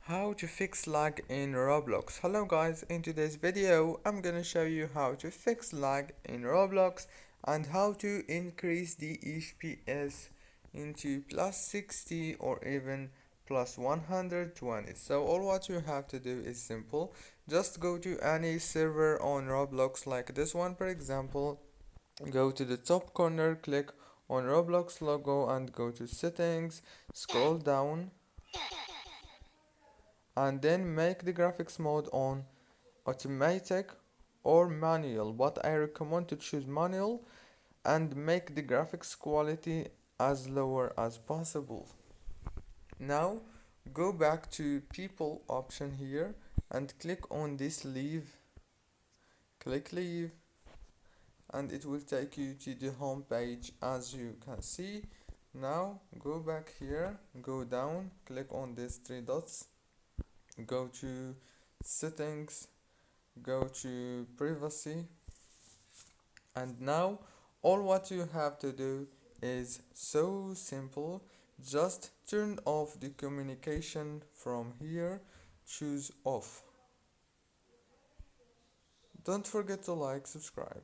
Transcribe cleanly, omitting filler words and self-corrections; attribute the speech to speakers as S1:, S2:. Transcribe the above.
S1: How to fix lag in Roblox. Hello guys, in today's video I'm gonna show you how to fix lag in Roblox and how to increase the FPS into plus 60 or even plus 120. So all what you have to do is simple. Just go to any server on Roblox like this one for example. Go to the top corner, click on Roblox logo and go to settings, scroll down and then make the graphics mode on automatic or manual, but I recommend to choose manual and make the graphics quality as lower as possible. Now go back to people option here and click on this leave, click leave, and it will take you to the home page as you can see. Now go back here, go down, click on these three dots, go to settings, go to privacy, and now all what you have to do is so simple. Just turn off the communication from here, choose off. Don't forget to like, subscribe.